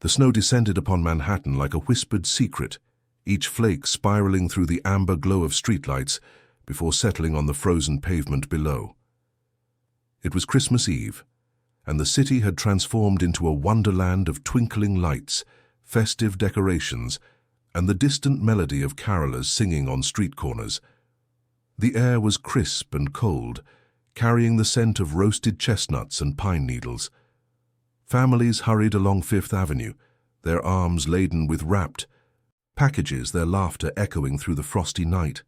The snow descended upon Manhattan like a whispered secret, each flake spiraling through the amber glow of streetlights before settling on the frozen pavement below. It was Christmas Eve, and the city had transformed into a wonderland of twinkling lights, festive decorations, and the distant melody of carolers singing on street corners. The air was crisp and cold, carrying the scent of roasted chestnuts and pine needles. Families hurried along Fifth Avenue, their arms laden with wrapped packages, their laughter echoing through the frosty night.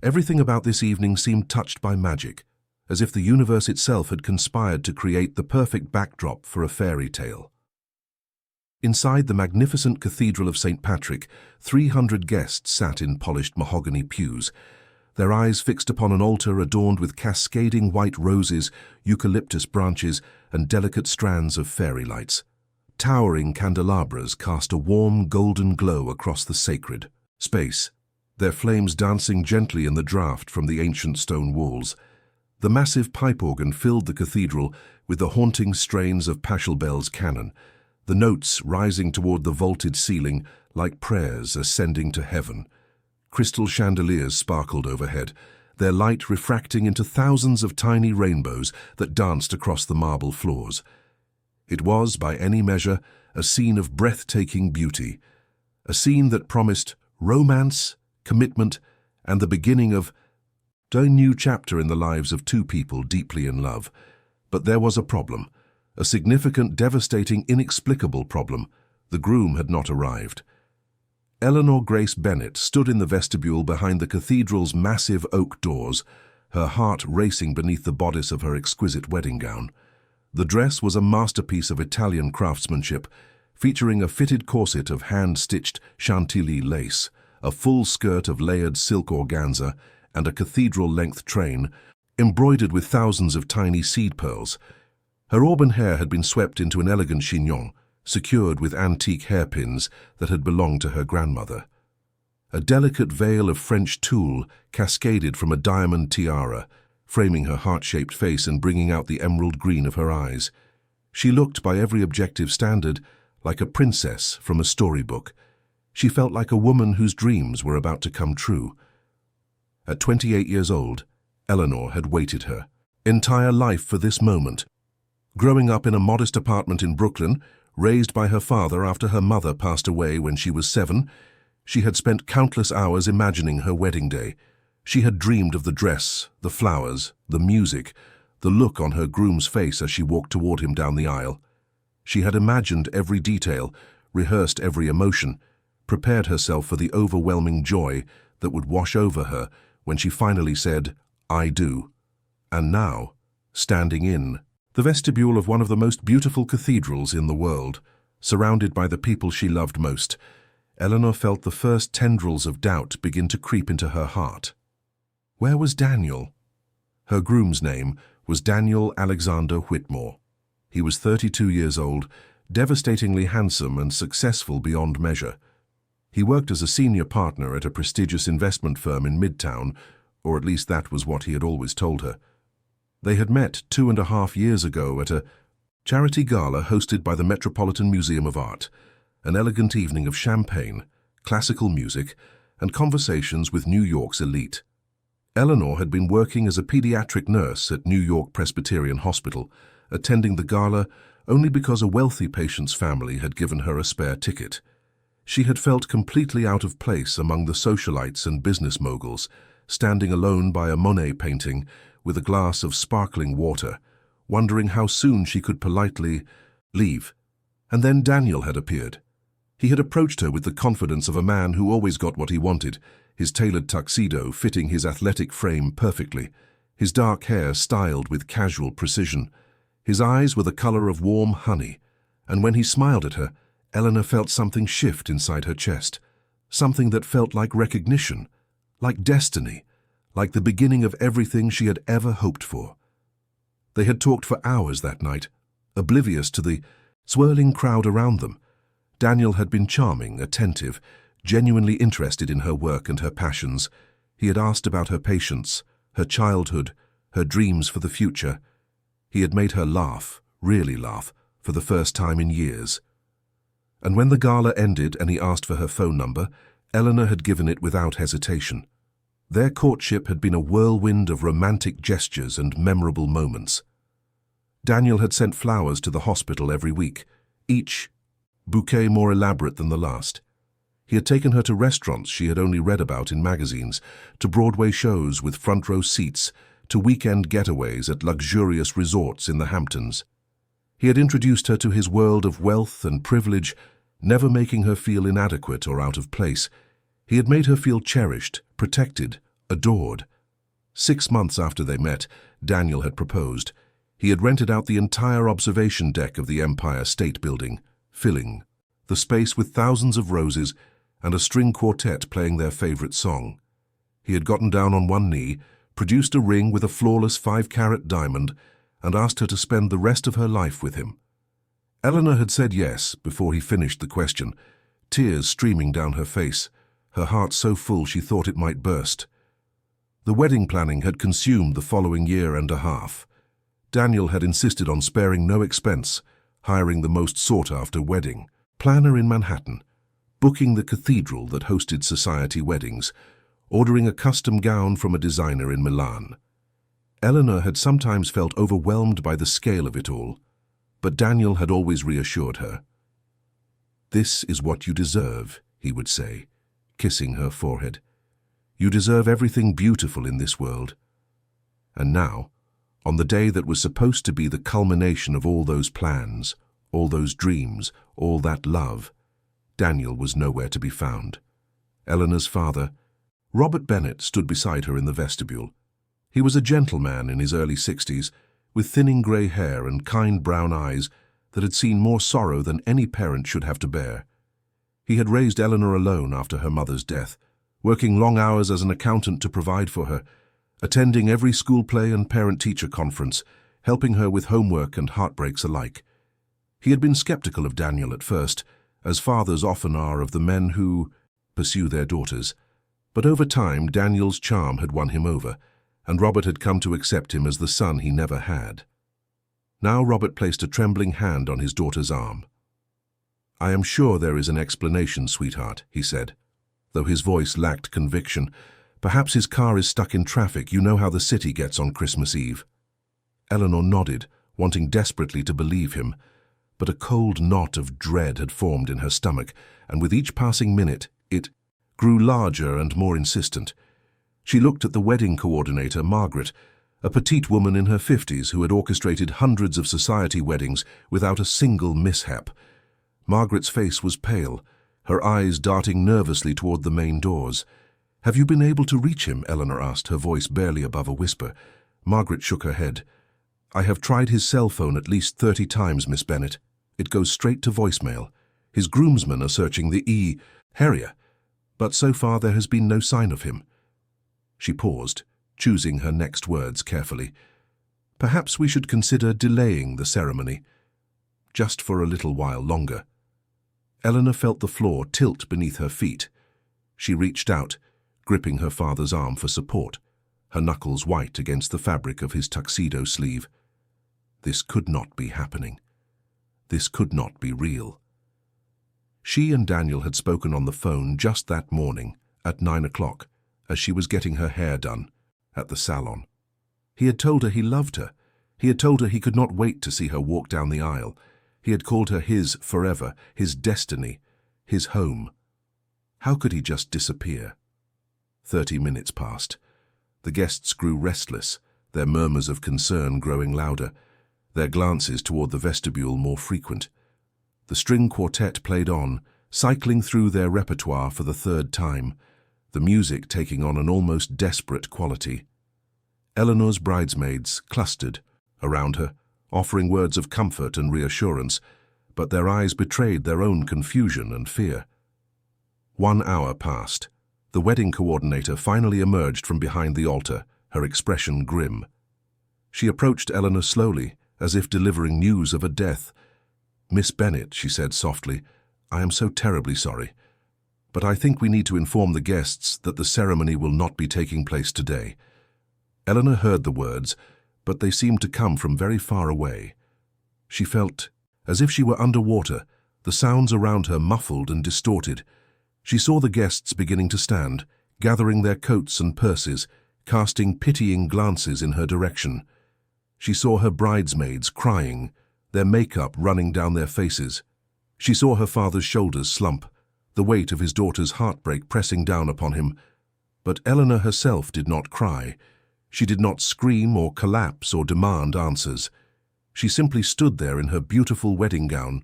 Everything about this evening seemed touched by magic, as if the universe itself had conspired to create the perfect backdrop for a fairy tale. Inside the magnificent Cathedral of St. Patrick, 300 guests sat in polished mahogany pews, their eyes fixed upon an altar adorned with cascading white roses, eucalyptus branches, and delicate strands of fairy lights. Towering candelabras cast a warm golden glow across the sacred space, their flames dancing gently in the draught from the ancient stone walls. The massive pipe organ filled the cathedral with the haunting strains of Pachelbel's canon, the notes rising toward the vaulted ceiling like prayers ascending to heaven. Crystal chandeliers sparkled overhead, their light refracting into thousands of tiny rainbows that danced across the marble floors. It was, by any measure, a scene of breathtaking beauty, a scene that promised romance, commitment, and the beginning of a new chapter in the lives of two people deeply in love. But there was a problem, a significant, devastating, inexplicable problem. The groom had not arrived. Eleanor Grace Bennett stood in the vestibule behind the cathedral's massive oak doors, her heart racing beneath the bodice of her exquisite wedding gown. The dress was a masterpiece of Italian craftsmanship, featuring a fitted corset of hand-stitched Chantilly lace, a full skirt of layered silk organza, and a cathedral-length train, embroidered with thousands of tiny seed pearls. Her auburn hair had been swept into an elegant chignon, secured with antique hairpins that had belonged to her grandmother. A delicate veil of French tulle cascaded from a diamond tiara, framing her heart-shaped face and bringing out the emerald green of her eyes. She looked, by every objective standard, like a princess from a storybook. She felt like a woman whose dreams were about to come true. At 28 years old, Eleanor had waited her entire life for this moment. Growing up in a modest apartment in Brooklyn, raised by her father after her mother passed away when she was 7, she had spent countless hours imagining her wedding day. She had dreamed of the dress, the flowers, the music, the look on her groom's face as she walked toward him down the aisle. She had imagined every detail, rehearsed every emotion, prepared herself for the overwhelming joy that would wash over her when she finally said, "I do." And now, standing in the vestibule of one of the most beautiful cathedrals in the world, surrounded by the people she loved most, Eleanor felt the first tendrils of doubt begin to creep into her heart. Where was Daniel? Her groom's name was Daniel Alexander Whitmore. He was 32 years old, devastatingly handsome and successful beyond measure. He worked as a senior partner at a prestigious investment firm in Midtown, or at least that was what he had always told her. They had met 2.5 years ago at a charity gala hosted by the Metropolitan Museum of Art, an elegant evening of champagne, classical music, and conversations with New York's elite. Eleanor had been working as a pediatric nurse at New York Presbyterian Hospital, attending the gala only because a wealthy patient's family had given her a spare ticket. She had felt completely out of place among the socialites and business moguls, standing alone by a Monet painting with a glass of sparkling water, wondering how soon she could politely leave. And then Daniel had appeared. He had approached her with the confidence of a man who always got what he wanted, his tailored tuxedo fitting his athletic frame perfectly, his dark hair styled with casual precision. His eyes were the color of warm honey, and when he smiled at her, Eleanor felt something shift inside her chest, something that felt like recognition, like destiny, like the beginning of everything she had ever hoped for. They had talked for hours that night, oblivious to the swirling crowd around them. Daniel had been charming, attentive, genuinely interested in her work and her passions. He had asked about her patients, her childhood, her dreams for the future. He had made her laugh, really laugh, for the first time in years. And when the gala ended and he asked for her phone number, Eleanor had given it without hesitation. Their courtship had been a whirlwind of romantic gestures and memorable moments. Daniel had sent flowers to the hospital every week, each bouquet more elaborate than the last. He had taken her to restaurants she had only read about in magazines, to Broadway shows with front-row seats, to weekend getaways at luxurious resorts in the Hamptons. He had introduced her to his world of wealth and privilege, never making her feel inadequate or out of place. He had made her feel cherished, protected, adored. 6 months after they met, Daniel had proposed. He had rented out the entire observation deck of the Empire State Building, filling the space with thousands of roses and a string quartet playing their favorite song. He had gotten down on one knee, produced a ring with a flawless 5-carat diamond, and asked her to spend the rest of her life with him. Eleanor had said yes before he finished the question, tears streaming down her face, her heart so full she thought it might burst. The wedding planning had consumed the following year and a half. Daniel had insisted on sparing no expense, hiring the most sought-after wedding planner in Manhattan, booking the cathedral that hosted society weddings, ordering a custom gown from a designer in Milan. Eleanor had sometimes felt overwhelmed by the scale of it all, but Daniel had always reassured her. "This is what you deserve," he would say, kissing her forehead. "You deserve everything beautiful in this world." And now, on the day that was supposed to be the culmination of all those plans, all those dreams, all that love, Daniel was nowhere to be found. Eleanor's father, Robert Bennett, stood beside her in the vestibule. He was a gentleman in his early 60s, with thinning grey hair and kind brown eyes that had seen more sorrow than any parent should have to bear. He had raised Eleanor alone after her mother's death, working long hours as an accountant to provide for her, attending every school play and parent-teacher conference, helping her with homework and heartbreaks alike. He had been skeptical of Daniel at first, as fathers often are of the men who pursue their daughters. But over time, Daniel's charm had won him over, and Robert had come to accept him as the son he never had. Now Robert placed a trembling hand on his daughter's arm. "I am sure there is an explanation, sweetheart," he said, though his voice lacked conviction. "Perhaps his car is stuck in traffic. You know how the city gets on Christmas Eve." Eleanor nodded, wanting desperately to believe him, but a cold knot of dread had formed in her stomach, and with each passing minute, it grew larger and more insistent. She looked at the wedding coordinator, Margaret, a petite woman in her 50s who had orchestrated hundreds of society weddings without a single mishap. Margaret's face was pale, her eyes darting nervously toward the main doors. "Have you been able to reach him?" Eleanor asked, her voice barely above a whisper. Margaret shook her head. "I have tried his cell phone at least 30 times, Miss Bennett. It goes straight to voicemail. His groomsmen are searching the area, but so far there has been no sign of him." She paused, choosing her next words carefully. "Perhaps we should consider delaying the ceremony, just for a little while longer." Eleanor felt the floor tilt beneath her feet. She reached out, gripping her father's arm for support, her knuckles white against the fabric of his tuxedo sleeve. This could not be happening. This could not be real. She and Daniel had spoken on the phone just that morning, at 9 o'clock, as she was getting her hair done, at the salon. He had told her he loved her. He had told her he could not wait to see her walk down the aisle. He had called her his forever, his destiny, his home. How could he just disappear? 30 minutes passed. The guests grew restless, their murmurs of concern growing louder, their glances toward the vestibule more frequent. The string quartet played on, cycling through their repertoire for the 3rd time, the music taking on an almost desperate quality. Eleanor's bridesmaids clustered around her, offering words of comfort and reassurance, but their eyes betrayed their own confusion and fear. 1 hour passed. The wedding coordinator finally emerged from behind the altar, her expression grim. She approached Eleanor slowly, as if delivering news of a death. "Miss Bennett," she said softly, "I am so terribly sorry, but I think we need to inform the guests that the ceremony will not be taking place today." Eleanor heard the words, but they seemed to come from very far away. She felt as if she were underwater, the sounds around her muffled and distorted. She saw the guests beginning to stand, gathering their coats and purses, casting pitying glances in her direction. She saw her bridesmaids crying, their makeup running down their faces. She saw her father's shoulders slump, the weight of his daughter's heartbreak pressing down upon him. But Eleanor herself did not cry. She did not scream or collapse or demand answers. She simply stood there in her beautiful wedding gown,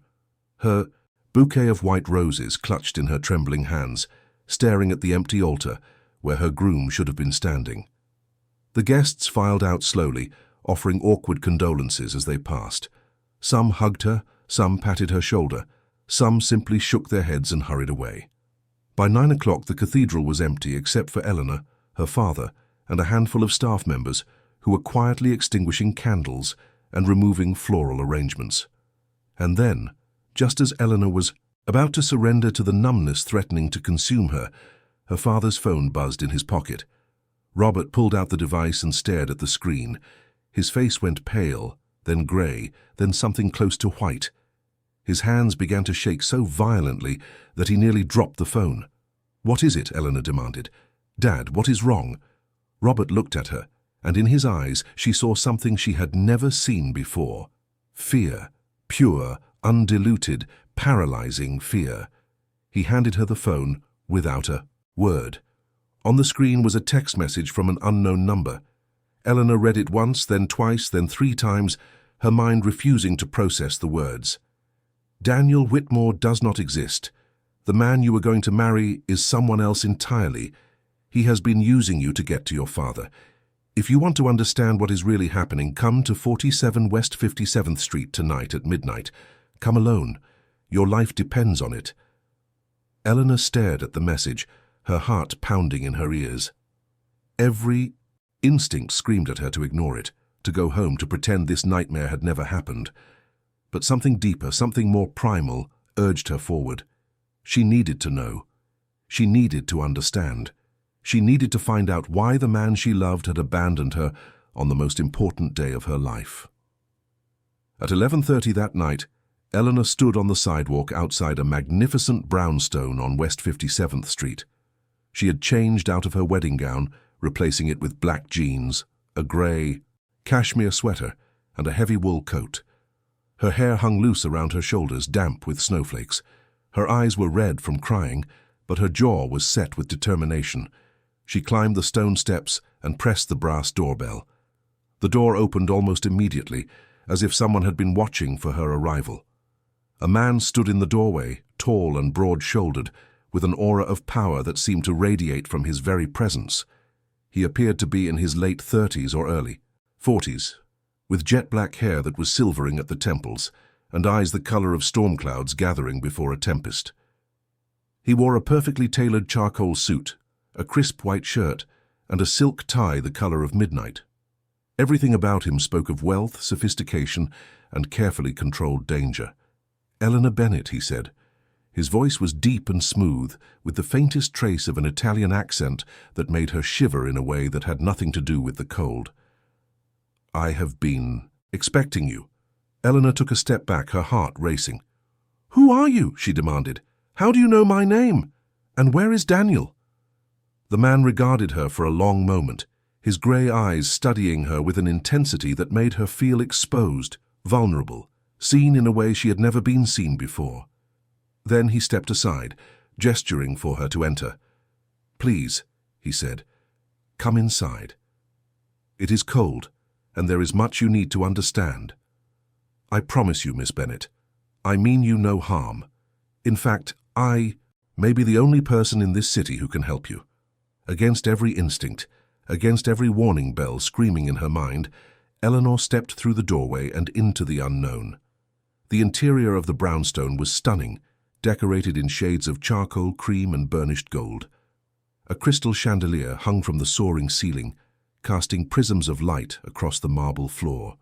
her bouquet of white roses clutched in her trembling hands, staring at the empty altar where her groom should have been standing. The guests filed out slowly, offering awkward condolences as they passed. Some hugged her, some patted her shoulder, some simply shook their heads and hurried away. By 9 o'clock the cathedral was empty except for Eleanor, her father, and a handful of staff members who were quietly extinguishing candles and removing floral arrangements. And then, just as Eleanor was about to surrender to the numbness threatening to consume her, her father's phone buzzed in his pocket. Robert pulled out the device and stared at the screen. His face went pale, then grey, then something close to white. His hands began to shake so violently that he nearly dropped the phone. "What is it?" Eleanor demanded. "Dad, what is wrong?" Robert looked at her, and in his eyes she saw something she had never seen before. Fear. Pure, undiluted, paralyzing fear. He handed her the phone without a word. On the screen was a text message from an unknown number. Eleanor read it once, then twice, then 3 times, her mind refusing to process the words. "Daniel Whitmore does not exist. The man you are going to marry is someone else entirely. He has been using you to get to your father. If you want to understand what is really happening, come to 47 West 57th Street tonight at midnight. Come alone. Your life depends on it." Eleanor stared at the message, her heart pounding in her ears. Every instinct screamed at her to ignore it, to go home, to pretend this nightmare had never happened. But something deeper, something more primal, urged her forward. She needed to know. She needed to understand. She needed to find out why the man she loved had abandoned her on the most important day of her life. At 11:30 that night, Eleanor stood on the sidewalk outside a magnificent brownstone on West 57th Street. She had changed out of her wedding gown, replacing it with black jeans, a grey cashmere sweater, and a heavy wool coat. Her hair hung loose around her shoulders, damp with snowflakes. Her eyes were red from crying, but her jaw was set with determination. She climbed the stone steps and pressed the brass doorbell. The door opened almost immediately, as if someone had been watching for her arrival. A man stood in the doorway, tall and broad-shouldered, with an aura of power that seemed to radiate from his very presence. He appeared to be in his late 30s or early 40s, with jet-black hair that was silvering at the temples, and eyes the color of storm clouds gathering before a tempest. He wore a perfectly tailored charcoal suit, a crisp white shirt, and a silk tie the color of midnight. Everything about him spoke of wealth, sophistication, and carefully controlled danger. "Eleanor Bennett," he said. His voice was deep and smooth, with the faintest trace of an Italian accent that made her shiver in a way that had nothing to do with the cold. "I have been expecting you." Eleanor took a step back, her heart racing. "Who are you?" she demanded. "How do you know my name? And where is Daniel?" The man regarded her for a long moment, his grey eyes studying her with an intensity that made her feel exposed, vulnerable, seen in a way she had never been seen before. Then he stepped aside, gesturing for her to enter. "Please," he said, "come inside. It is cold, and there is much you need to understand. I promise you, Miss Bennett, I mean you no harm. In fact, I may be the only person in this city who can help you." Against every instinct, against every warning bell screaming in her mind, Eleanor stepped through the doorway and into the unknown. The interior of the brownstone was stunning, decorated in shades of charcoal, cream, and burnished gold. A crystal chandelier hung from the soaring ceiling, casting prisms of light across the marble floor.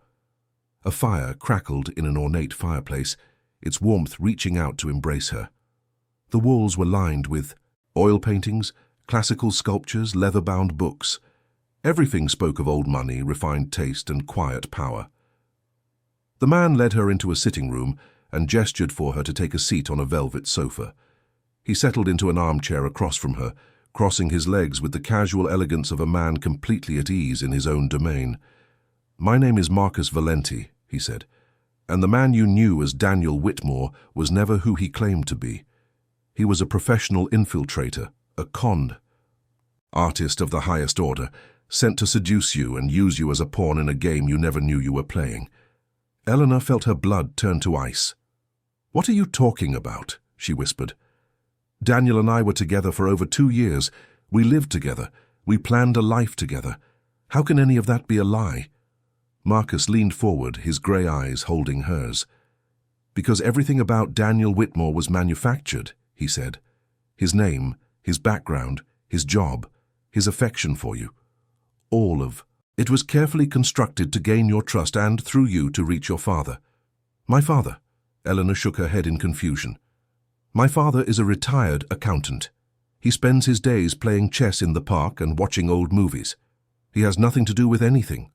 A fire crackled in an ornate fireplace, its warmth reaching out to embrace her. The walls were lined with oil paintings, classical sculptures, leather-bound books. Everything spoke of old money, refined taste, and quiet power. The man led her into a sitting room, and gestured for her to take a seat on a velvet sofa. He settled into an armchair across from her, crossing his legs with the casual elegance of a man completely at ease in his own domain. "My name is Marcus Valenti," he said, "and the man you knew as Daniel Whitmore was never who he claimed to be. He was a professional infiltrator, a con artist of the highest order, sent to seduce you and use you as a pawn in a game you never knew you were playing." Eleanor felt her blood turn to ice. "What are you talking about?" she whispered. "Daniel and I were together for over 2 years. We lived together. We planned a life together. How can any of that be a lie?" Marcus leaned forward, his grey eyes holding hers. "Because everything about Daniel Whitmore was manufactured," he said. "His name, his background, his job, his affection for you. All of it was carefully constructed to gain your trust and, through you, to reach your father." "My father?" Eleanor shook her head in confusion. "My father is a retired accountant. He spends his days playing chess in the park and watching old movies. He has nothing to do with anything.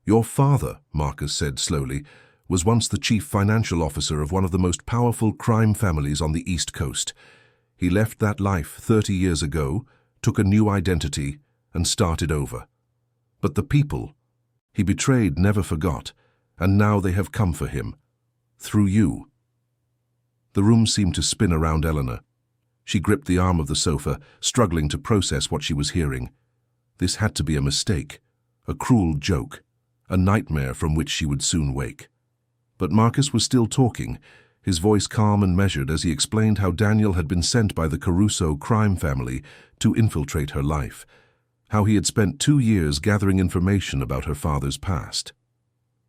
Your father," Marcus said slowly, "was once the chief financial officer of one of the most powerful crime families on the East Coast. He left that life 30 years ago, took a new identity, and started over. But the people he betrayed never forgot, and now they have come for him. Through you." The room seemed to spin around Eleanor. She gripped the arm of the sofa, struggling to process what she was hearing. This had to be a mistake, a cruel joke, a nightmare from which she would soon wake. But Marcus was still talking, his voice calm and measured as he explained how Daniel had been sent by the Caruso crime family to infiltrate her life, how he had spent 2 years gathering information about her father's past,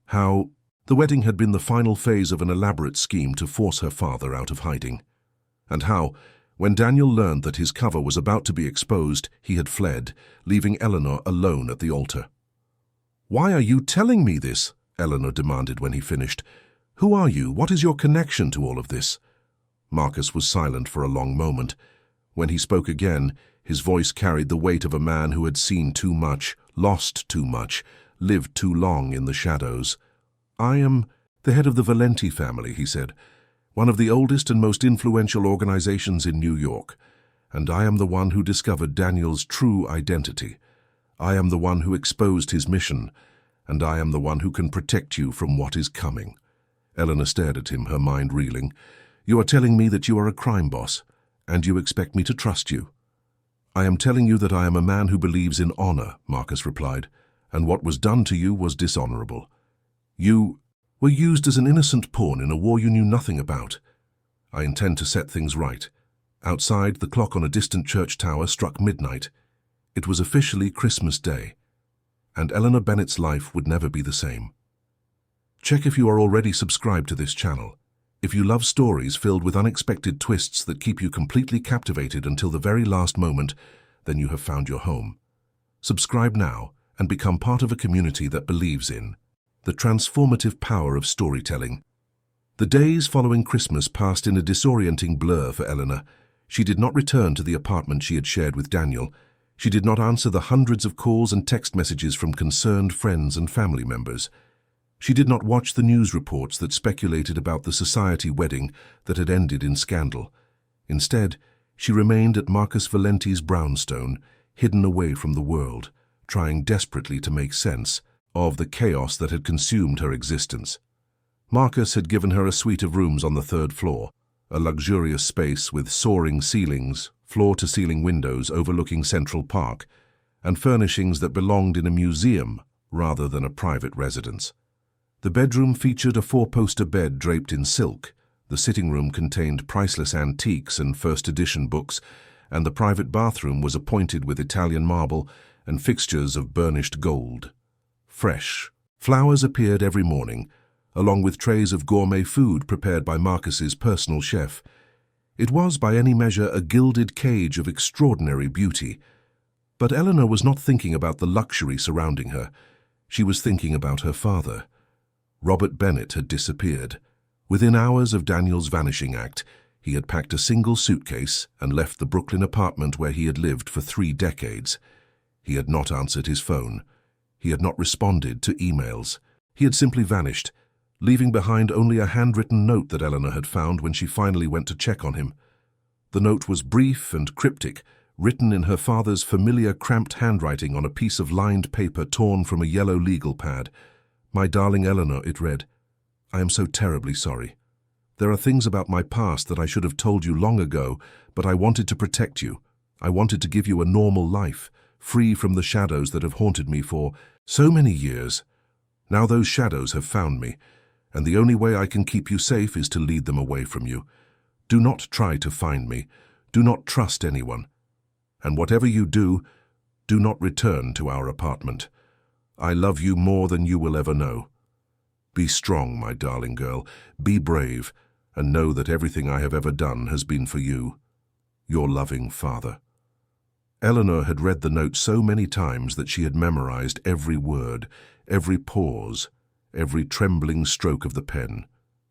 how the wedding had been the final phase of an elaborate scheme to force her father out of hiding, and how, when Daniel learned that his cover was about to be exposed, he had fled, leaving Eleanor alone at the altar. "Why are you telling me this?" Eleanor demanded when he finished. "Who are you? What is your connection to all of this?" Marcus was silent for a long moment. When he spoke again, his voice carried the weight of a man who had seen too much, lost too much, lived too long in the shadows. "I am the head of the Valenti family," he said, "one of the oldest and most influential organizations in New York, and I am the one who discovered Daniel's true identity. I am the one who exposed his mission, and I am the one who can protect you from what is coming." Eleanor stared at him, her mind reeling. "You are telling me that you are a crime boss, and you expect me to trust you?" "I am telling you that I am a man who believes in honor," Marcus replied, "and what was done to you was dishonorable. You were used as an innocent pawn in a war you knew nothing about. I intend to set things right." Outside, the clock on a distant church tower struck midnight. It was officially Christmas Day, and Eleanor Bennett's life would never be the same. Check if you are already subscribed to this channel. If you love stories filled with unexpected twists that keep you completely captivated until the very last moment, then you have found your home. Subscribe now and become part of a community that believes in the transformative power of storytelling. The days following Christmas passed in a disorienting blur for Eleanor. She did not return to the apartment she had shared with Daniel. She did not answer the hundreds of calls and text messages from concerned friends and family members. She did not watch the news reports that speculated about the society wedding that had ended in scandal. Instead, she remained at Marcus Valenti's brownstone, hidden away from the world, trying desperately to make sense of the chaos that had consumed her existence. Marcus had given her a suite of rooms on the 3rd floor, a luxurious space with soaring ceilings, floor-to-ceiling windows overlooking Central Park, and furnishings that belonged in a museum rather than a private residence. The bedroom featured a 4-poster bed draped in silk, the sitting room contained priceless antiques and first-edition books, and the private bathroom was appointed with Italian marble and fixtures of burnished gold. Fresh flowers appeared every morning, along with trays of gourmet food prepared by Marcus's personal chef. It was, by any measure, a gilded cage of extraordinary beauty. But Eleanor was not thinking about the luxury surrounding her. She was thinking about her father. Robert Bennett had disappeared. Within hours of Daniel's vanishing act, he had packed a single suitcase and left the Brooklyn apartment where he had lived for 3 decades. He had not answered his phone. He had not responded to emails. He had simply vanished, leaving behind only a handwritten note that Eleanor had found when she finally went to check on him. The note was brief and cryptic, written in her father's familiar cramped handwriting on a piece of lined paper torn from a yellow legal pad. "My darling Eleanor," it read, "I am so terribly sorry. There are things about my past that I should have told you long ago, but I wanted to protect you. I wanted to give you a normal life, free from the shadows that have haunted me for so many years. Now those shadows have found me, and the only way I can keep you safe is to lead them away from you. Do not try to find me. Do not trust anyone. And whatever you do, do not return to our apartment. I love you more than you will ever know. Be strong, my darling girl. Be brave, and know that everything I have ever done has been for you. Your loving father." Eleanor had read the note so many times that she had memorized every word, every pause, every trembling stroke of the pen.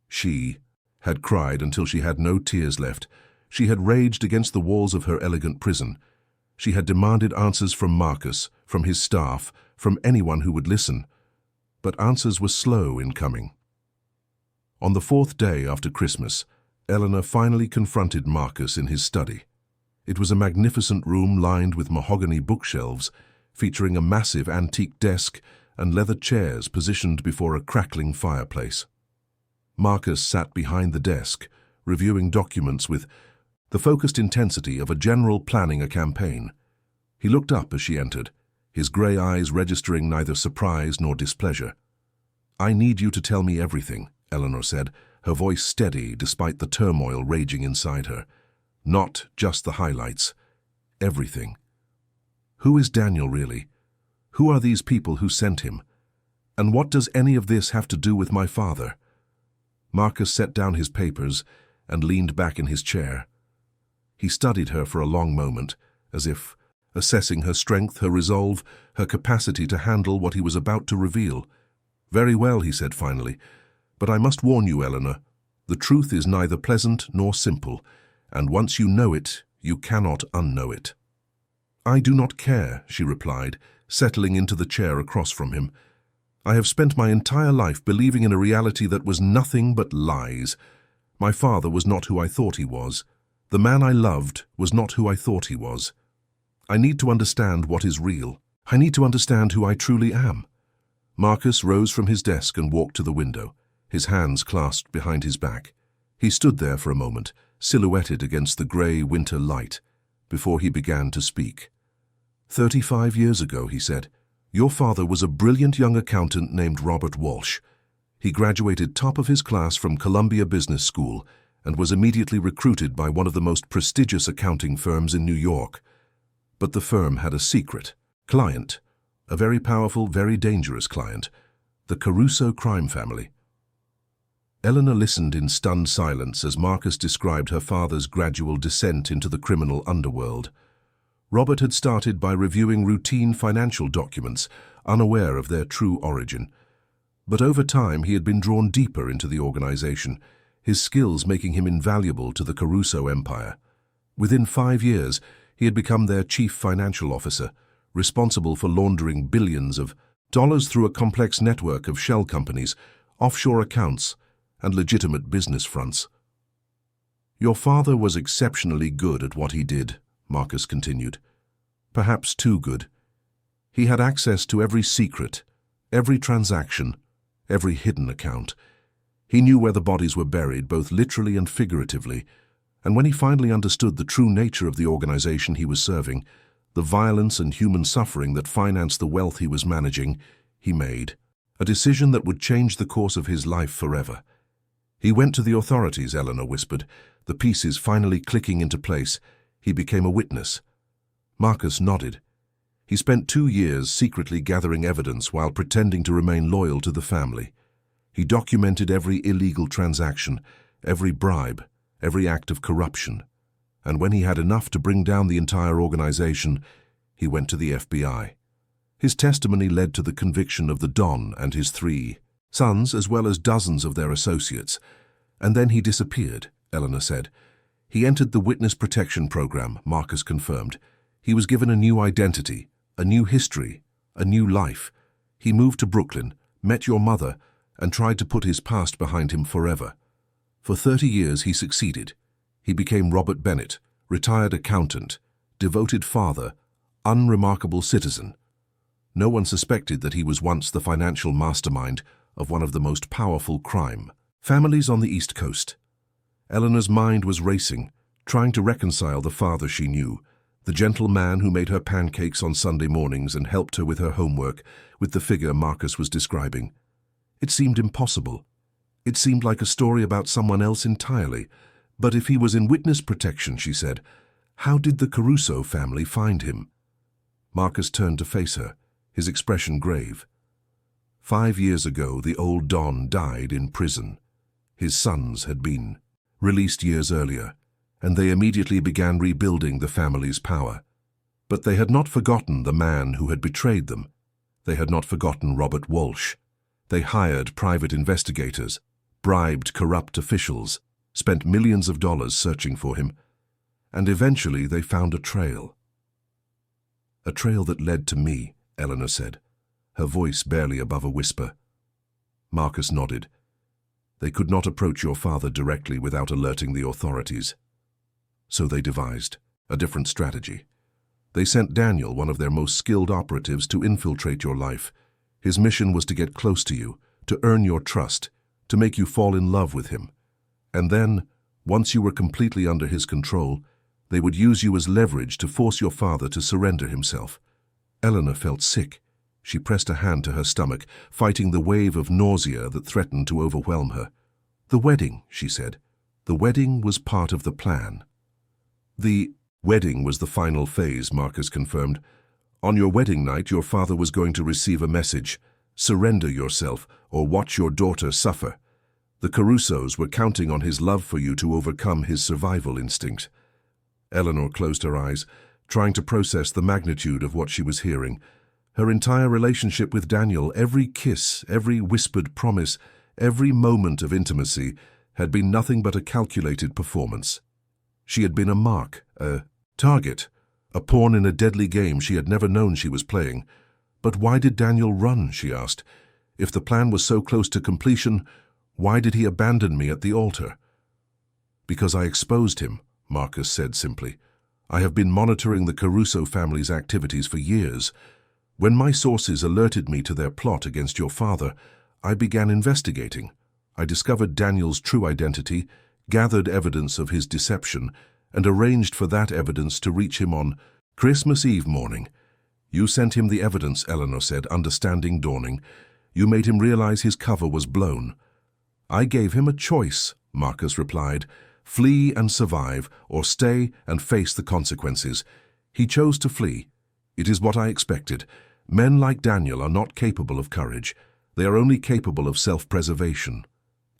She had cried until she had no tears left. She had raged against the walls of her elegant prison. She had demanded answers from Marcus, from his staff, from anyone who would listen. But answers were slow in coming. On the 4th day after Christmas, Eleanor finally confronted Marcus in his study. It was a magnificent room lined with mahogany bookshelves, featuring a massive antique desk and leather chairs positioned before a crackling fireplace. Marcus sat behind the desk, reviewing documents with the focused intensity of a general planning a campaign. He looked up as she entered, his grey eyes registering neither surprise nor displeasure. "I need you to tell me everything," Eleanor said, her voice steady despite the turmoil raging inside her. "Not just the highlights. Everything. Who is Daniel really? Who are these people who sent him? And what does any of this have to do with my father?" Marcus set down his papers and leaned back in his chair. He studied her for a long moment, as if assessing her strength, her resolve, her capacity to handle what he was about to reveal. "Very well," he said finally, "but I must warn you, Eleanor, the truth is neither pleasant nor simple, and once you know it, you cannot unknow it." "I do not care," she replied, settling into the chair across from him. "I have spent my entire life believing in a reality that was nothing but lies. My father was not who I thought he was. The man I loved was not who I thought he was. I need to understand what is real. I need to understand who I truly am." Marcus rose from his desk and walked to the window, his hands clasped behind his back. He stood there for a moment, silhouetted against the grey winter light, before he began to speak. 35 years ago," he said, "your father was a brilliant young accountant named Robert Walsh. He graduated top of his class from Columbia Business School and was immediately recruited by one of the most prestigious accounting firms in New York. But the firm had a secret client, a very powerful, very dangerous client, the Caruso crime family." Eleanor listened in stunned silence as Marcus described her father's gradual descent into the criminal underworld. Robert had started by reviewing routine financial documents, unaware of their true origin. But over time he had been drawn deeper into the organization, his skills making him invaluable to the Caruso empire. Within 5 years, he had become their chief financial officer, responsible for laundering billions of dollars through a complex network of shell companies, offshore accounts, and legitimate business fronts. "Your father was exceptionally good at what he did," Marcus continued. "Perhaps too good. He had access to every secret, every transaction, every hidden account. He knew where the bodies were buried, both literally and figuratively, and when he finally understood the true nature of the organization he was serving, the violence and human suffering that financed the wealth he was managing, he made a decision that would change the course of his life forever. He went to the authorities," Eleanor whispered, the pieces finally clicking into place. "He became a witness." Marcus nodded. He spent 2 years secretly gathering evidence while pretending to remain loyal to the family. He documented every illegal transaction, every bribe, every act of corruption. And when he had enough to bring down the entire organization, he went to the FBI. His testimony led to the conviction of the Don and his 3 sons, as well as dozens of their associates. "And then he disappeared," Eleanor said. "He entered the witness protection program," Marcus confirmed. "He was given a new identity, a new history, a new life. He moved to Brooklyn, met your mother, and tried to put his past behind him forever. For 30 years he succeeded. He became Robert Bennett, retired accountant, devoted father, unremarkable citizen. No one suspected that he was once the financial mastermind of one of the most powerful crime families on the East Coast. Eleanor's mind was racing, trying to reconcile the father she knew, the gentle man who made her pancakes on Sunday mornings and helped her with her homework, with the figure Marcus was describing. It seemed impossible. It seemed like a story about someone else entirely. But if he was in witness protection, she said, how did the Caruso family find him? Marcus turned to face her, his expression grave. 5 years ago, the old Don died in prison. His sons had been released years earlier, and they immediately began rebuilding the family's power. But they had not forgotten the man who had betrayed them. They had not forgotten Robert Walsh. They hired private investigators, bribed corrupt officials, spent millions of dollars searching for him, and eventually they found a trail. A trail that led to me, Eleanor said, her voice barely above a whisper. Marcus nodded. They could not approach your father directly without alerting the authorities. So they devised a different strategy. They sent Daniel, one of their most skilled operatives, to infiltrate your life. His mission was to get close to you, to earn your trust, to make you fall in love with him. And then, once you were completely under his control, they would use you as leverage to force your father to surrender himself. Eleanor felt sick. She pressed a hand to her stomach, fighting the wave of nausea that threatened to overwhelm her. The wedding, she said. The wedding was part of the plan. The wedding was the final phase, Marcus confirmed. On your wedding night, your father was going to receive a message. Surrender yourself, or watch your daughter suffer. The Carusos were counting on his love for you to overcome his survival instinct. Eleanor closed her eyes, trying to process the magnitude of what she was hearing. Her entire relationship with Daniel, every kiss, every whispered promise, every moment of intimacy, had been nothing but a calculated performance. She had been a mark, a target, a pawn in a deadly game she had never known she was playing. But why did Daniel run, she asked. If the plan was so close to completion, why did he abandon me at the altar? Because I exposed him, Marcus said simply. I have been monitoring the Caruso family's activities for years. When my sources alerted me to their plot against your father, I began investigating. I discovered Daniel's true identity, gathered evidence of his deception, and arranged for that evidence to reach him on Christmas Eve morning. You sent him the evidence, Eleanor said, understanding dawning. You made him realize his cover was blown. I gave him a choice, Marcus replied. Flee and survive, or stay and face the consequences. He chose to flee. It is what I expected. Men like Daniel are not capable of courage. They are only capable of self-preservation.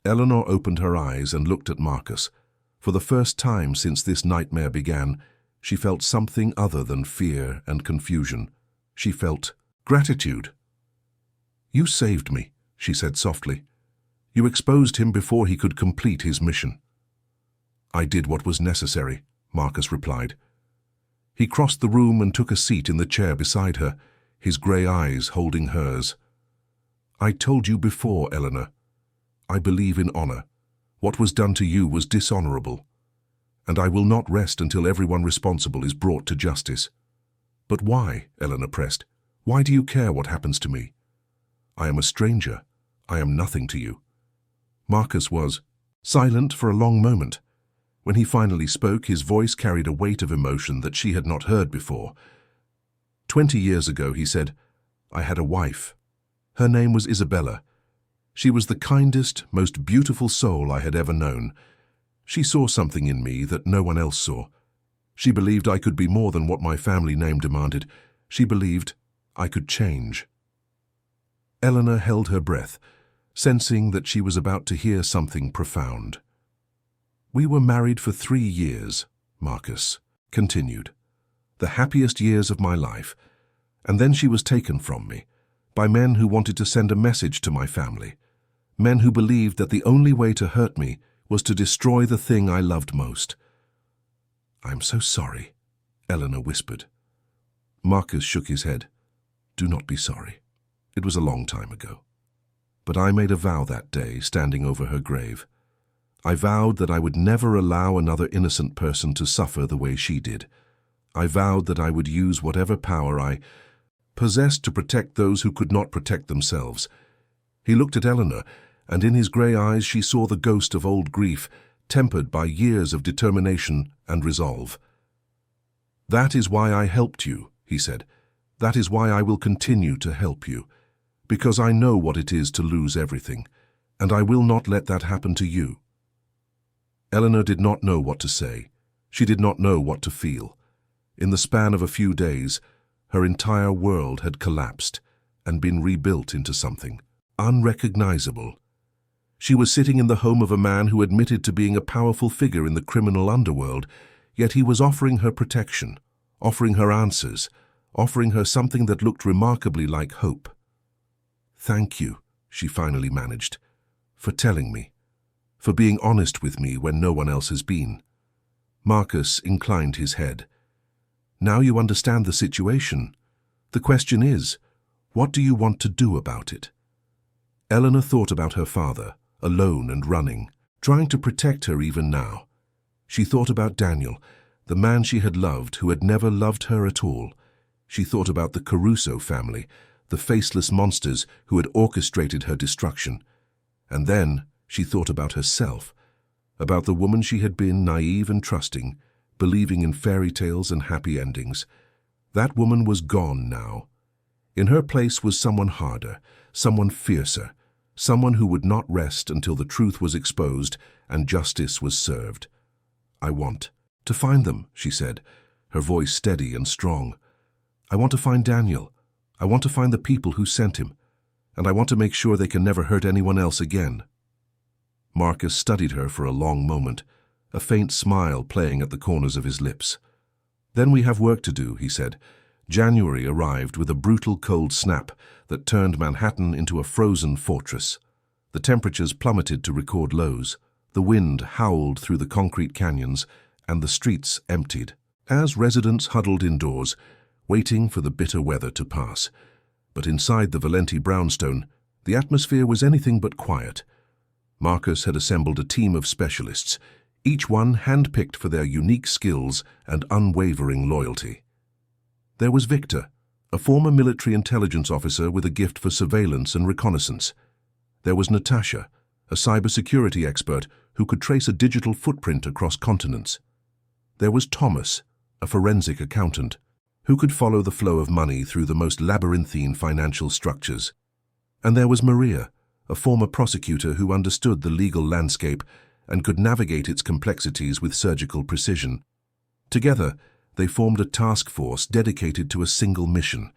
Eleanor opened her eyes and looked at Marcus. For the first time since this nightmare began, she felt something other than fear and confusion. She felt gratitude. You saved me, she said softly. You exposed him before he could complete his mission. I did what was necessary, Marcus replied. He crossed the room and took a seat in the chair beside her, his grey eyes holding hers. I told you before, Eleanor. I believe in honor. What was done to you was dishonorable, and I will not rest until everyone responsible is brought to justice. But why, Eleanor pressed? Why do you care what happens to me? I am a stranger. I am nothing to you. Marcus was silent for a long moment. When he finally spoke, his voice carried a weight of emotion that she had not heard before. 20 years ago, he said, I had a wife. Her name was Isabella. She was the kindest, most beautiful soul I had ever known. She saw something in me that no one else saw. She believed I could be more than what my family name demanded. She believed I could change. Eleanor held her breath, sensing that she was about to hear something profound. We were married for 3 years, Marcus continued. The happiest years of my life. And then she was taken from me, by men who wanted to send a message to my family. Men who believed that the only way to hurt me was to destroy the thing I loved most. I am so sorry, Eleanor whispered. Marcus shook his head. Do not be sorry. It was a long time ago. But I made a vow that day, standing over her grave. I vowed that I would never allow another innocent person to suffer the way she did. I vowed that I would use whatever power I possessed to protect those who could not protect themselves. He looked at Eleanor, and in his grey eyes she saw the ghost of old grief, tempered by years of determination and resolve. "That is why I helped you," he said. "That is why I will continue to help you. Because I know what it is to lose everything, and I will not let that happen to you." Eleanor did not know what to say. She did not know what to feel. In the span of a few days, her entire world had collapsed and been rebuilt into something unrecognizable. She was sitting in the home of a man who admitted to being a powerful figure in the criminal underworld, yet he was offering her protection, offering her answers, offering her something that looked remarkably like hope. "Thank you," she finally managed, "for telling me, for being honest with me when no one else has been." Marcus inclined his head. "Now you understand the situation. The question is, what do you want to do about it?" Eleanor thought about her father, alone and running, trying to protect her even now. She thought about Daniel, the man she had loved who had never loved her at all. She thought about the Caruso family, the faceless monsters who had orchestrated her destruction. And then she thought about herself, about the woman she had been, naive and trusting, believing in fairy tales and happy endings. That woman was gone now. In her place was someone harder, someone fiercer, someone who would not rest until the truth was exposed and justice was served. "I want to find them," she said, her voice steady and strong. "I want to find Daniel. I want to find the people who sent him, and I want to make sure they can never hurt anyone else again." Marcus studied her for a long moment, a faint smile playing at the corners of his lips. "Then we have work to do," he said. January arrived with a brutal cold snap that turned Manhattan into a frozen fortress. The temperatures plummeted to record lows. The wind howled through the concrete canyons, and the streets emptied. As residents huddled indoors, waiting for the bitter weather to pass. But inside the Valenti brownstone, the atmosphere was anything but quiet. Marcus had assembled a team of specialists, each one hand-picked for their unique skills and unwavering loyalty. There was Victor, a former military intelligence officer with a gift for surveillance and reconnaissance. There was Natasha, a cybersecurity expert who could trace a digital footprint across continents. There was Thomas, a forensic accountant, who could follow the flow of money through the most labyrinthine financial structures. And there was Maria, a former prosecutor who understood the legal landscape and could navigate its complexities with surgical precision. Together, they formed a task force dedicated to a single mission: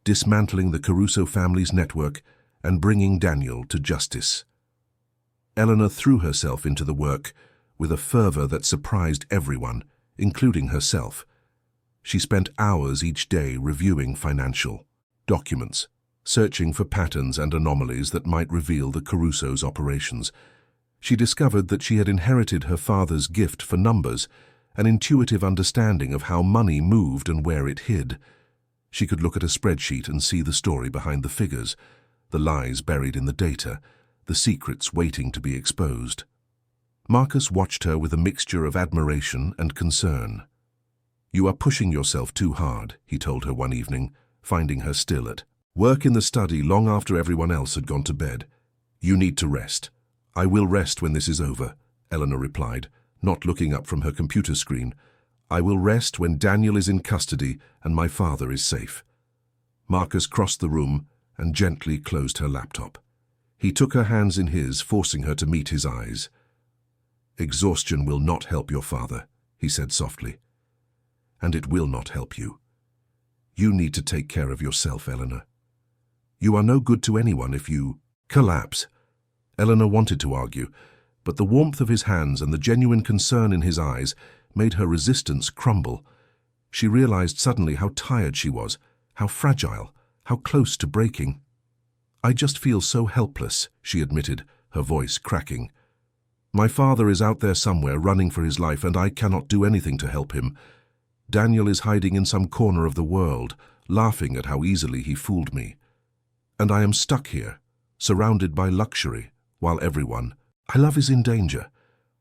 dismantling the Caruso family's network and bringing Daniel to justice. Eleanor threw herself into the work with a fervor that surprised everyone, including herself. She spent hours each day reviewing financial documents, searching for patterns and anomalies that might reveal the Caruso's operations. She discovered that she had inherited her father's gift for numbers, an intuitive understanding of how money moved and where it hid. She could look at a spreadsheet and see the story behind the figures, the lies buried in the data, the secrets waiting to be exposed. Marcus watched her with a mixture of admiration and concern. "You are pushing yourself too hard," he told her one evening, finding her still at work in the study long after everyone else had gone to bed. "You need to rest." "I will rest when this is over," Eleanor replied, not looking up from her computer screen. "I will rest when Daniel is in custody and my father is safe." Marcus crossed the room and gently closed her laptop. He took her hands in his, forcing her to meet his eyes. "Exhaustion will not help your father," he said softly. "And it will not help you. You need to take care of yourself, Eleanor. You are no good to anyone if you collapse." Eleanor wanted to argue, but the warmth of his hands and the genuine concern in his eyes made her resistance crumble. She realized suddenly how tired she was, how fragile, how close to breaking. "I just feel so helpless," she admitted, her voice cracking. "My father is out there somewhere running for his life, and I cannot do anything to help him. Daniel is hiding in some corner of the world, laughing at how easily he fooled me. And I am stuck here, surrounded by luxury, while everyone I love is in danger.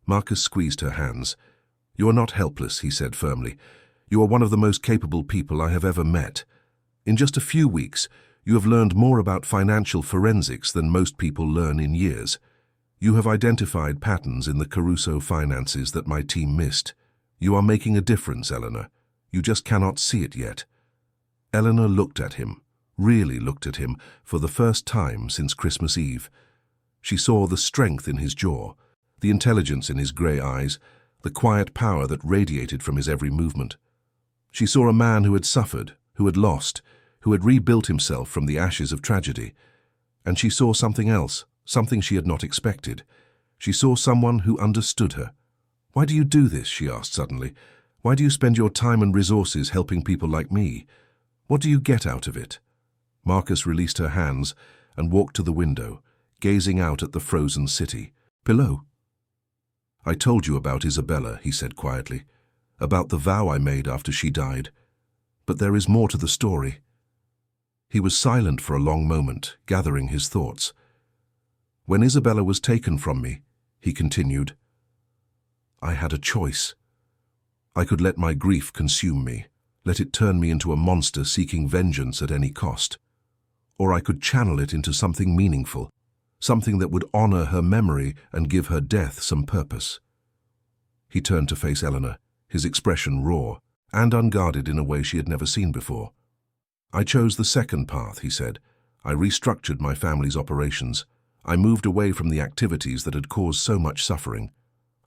Marcus squeezed her hands. You are not helpless, he said firmly. You are one of the most capable people I have ever met. In just a few weeks, you have learned more about financial forensics than most people learn in years. You have identified patterns in the Caruso finances that my team missed. You are making a difference, Eleanor. You just cannot see it yet. Eleanor looked at him, really looked at him, for the first time since Christmas Eve. She saw the strength in his jaw, the intelligence in his grey eyes, the quiet power that radiated from his every movement. She saw a man who had suffered, who had lost, who had rebuilt himself from the ashes of tragedy. And she saw something else, something she had not expected. She saw someone who understood her. Why do you do this? She asked suddenly. Why do you spend your time and resources helping people like me? What do you get out of it? Marcus released her hands and walked to the window, gazing out at the frozen city. Below. I told you about Isabella, he said quietly, about the vow I made after she died. But there is more to the story. He was silent for a long moment, gathering his thoughts. When Isabella was taken from me, he continued, I had a choice. I could let my grief consume me, let it turn me into a monster seeking vengeance at any cost. Or I could channel it into something meaningful, something that would honor her memory and give her death some purpose. He turned to face Eleanor, his expression raw and unguarded in a way she had never seen before. I chose the second path, he said. I restructured my family's operations. I moved away from the activities that had caused so much suffering.